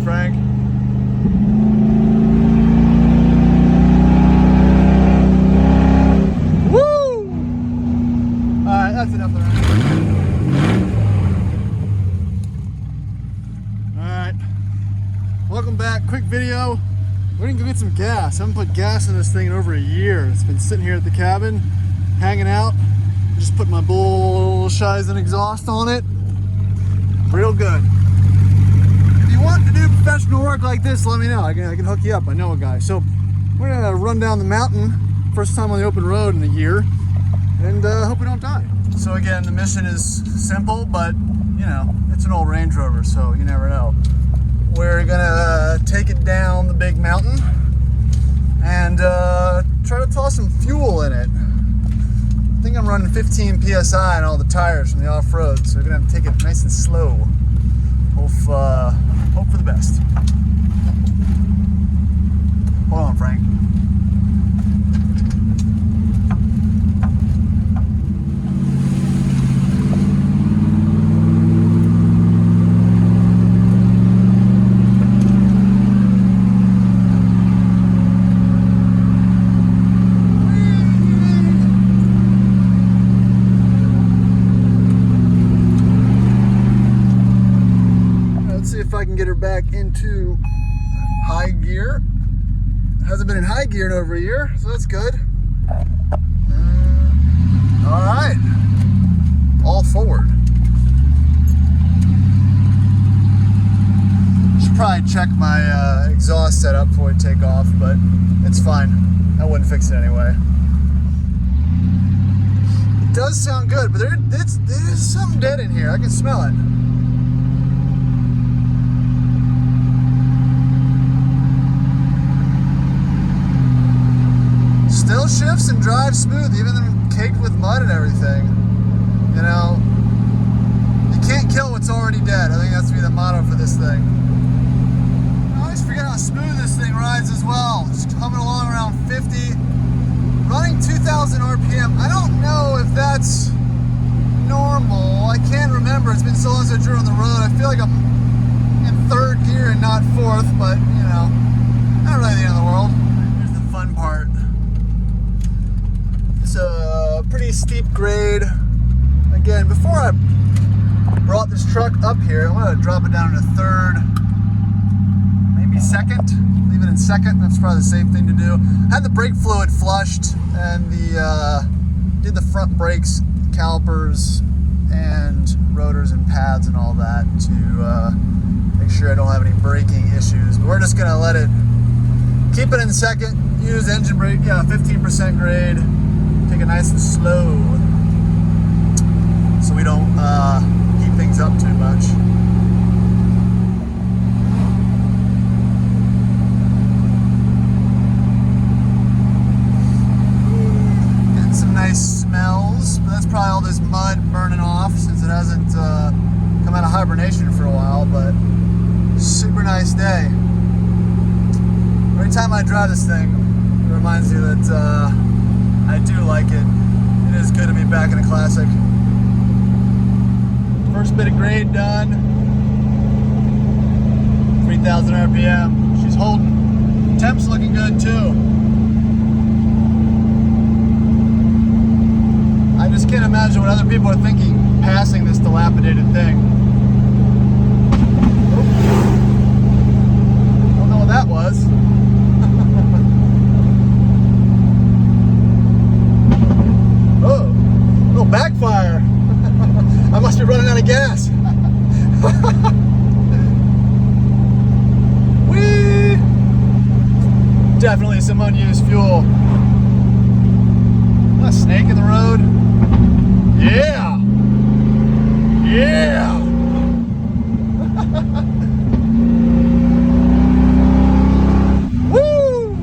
Frank. Woo! Alright, that's enough of that. Alright. Welcome back. Quick video. We're gonna go get some gas. I haven't put gas in this thing in over a year. It's been sitting here at the cabin, hanging out. Just put my Bullshizen exhaust on it. Real good. If you want to do professional work like this, let me know. I can hook you up. I know a guy. So we're gonna run down the mountain. First time on the open road in a year, and hope we don't die. So again, the mission is simple, but you know, it's an old Range Rover, so you never know. We're gonna take it down the big mountain and try to toss some fuel in it. I think I'm running 15 PSI on all the tires from the off-road, so we're gonna have to take it nice and slow. Hope for the best. Hold on, Frank. If I can get her back into high gear. Hasn't been in high gear in over a year, so that's good. All right, all forward. Should probably check my exhaust setup before we take off, but it's fine. I wouldn't fix it anyway. It does sound good, but there's something dead in here. I can smell it. Still shifts and drives smooth, even though caked with mud and everything. You know, you can't kill what's already dead. I think that's to be the motto for this thing. I always forget how smooth this thing rides as well. Just coming along around 50, running 2,000 RPM. I don't know if that's normal. I can't remember. It's been so long since I drove on the road. I feel like I'm in third gear and not fourth, but you know, not really the end of the world. Here's the fun part. It's a pretty steep grade. Again, before I brought this truck up here, I want to drop it down to third, maybe second. Leave it in second. That's probably the safe thing to do. Had the brake fluid flushed and did the front brakes, calipers, and rotors and pads and all that to make sure I don't have any braking issues. But we're just gonna let it keep it in second. Use engine brake, 15% grade. Take it nice and slow so we don't heat things up too much. Getting some nice smells, but that's probably all this mud burning off since it hasn't come out of hibernation for a while, but super nice day. Every time I drive this thing, it reminds me that I do like it. It is good to be back in a classic. First bit of grade done. 3,000 RPM. She's holding. Temp's looking good too. I just can't imagine what other people are thinking passing this dilapidated thing. Don't know what that was. Backfire. I must be running out of gas. Whee! Definitely some unused fuel. A snake in the road. Yeah. Yeah. Woo!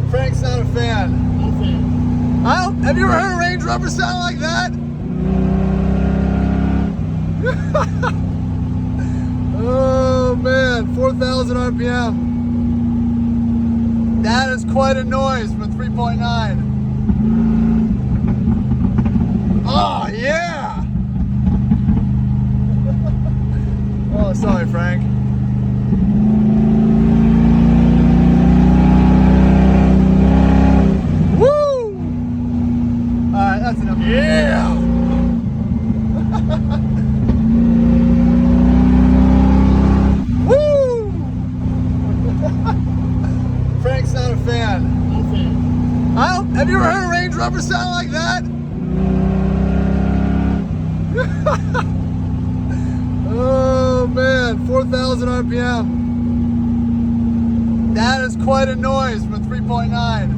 Frank's not a fan. Have you ever heard a Range Rover sound like that? Oh man, 4,000 RPM. That is quite a noise from a 3.9. Oh yeah! Oh, sorry, Frank. Woo! Alright, that's enough. Yeah! Woo! Frank's not a fan. Not a fan. Oh, have you ever heard a Range Rover sound like that? Oh man, 4,000 RPM. That is quite a noise from a 3.9.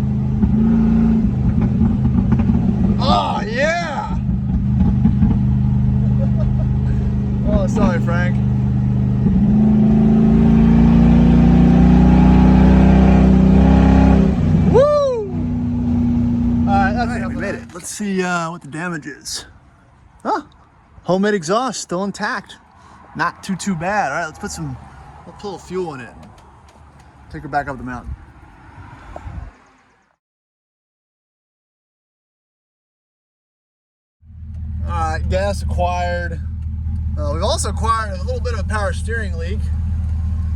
Oh yeah! Oh, sorry, Frank. Woo! Alright, that's enough. We made it. Let's see what the damage is. Huh? Homemade exhaust, still intact. Not too bad. All right, let's put some, we'll pull fuel in it. Take her back up the mountain. All right, gas acquired. We've also acquired a little bit of a power steering leak.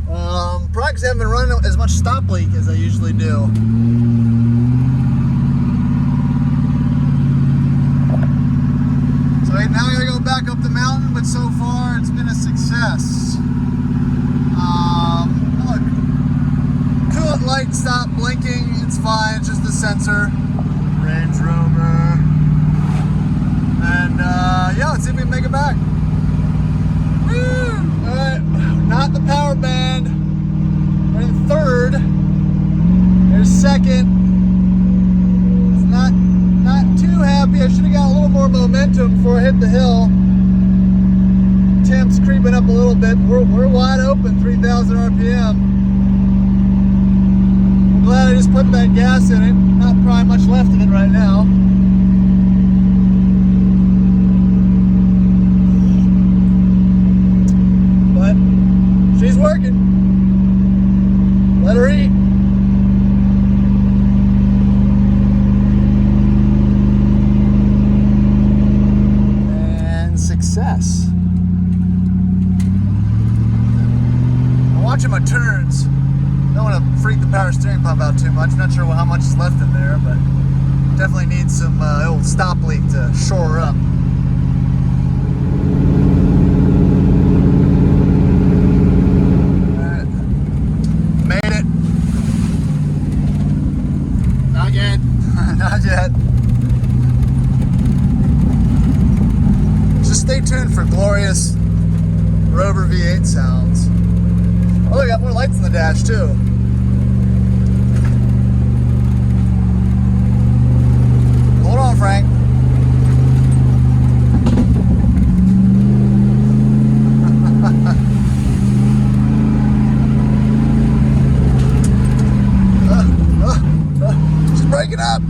Probably because I haven't been running as much stop leak as I usually do. So now I gotta go back up the mountain, but so far it's been a success. Look, coolant light stopped blinking, it's fine, it's just the sensor. Range Rover. And yeah, let's see if we can make it back. Woo! Alright, not the power band. We're in third. There's second. It's not too happy. I should have got a little more momentum before I hit the hill. Temp's creeping up a little bit. We're wide open, 3,000 RPM. I'm glad I just put that gas in it. Not probably much left of it right now. But she's working. Let her eat. Success. I'm watching my turns. Don't want to freak the power steering pump out too much. Not sure how much is left in there, but definitely need some old stop leak to shore her up. Alright. Made it. Not yet. Not yet. Stay tuned for glorious Rover V8 sounds. Oh, we got more lights in the dash too. Hold on, Frank. She's breaking up.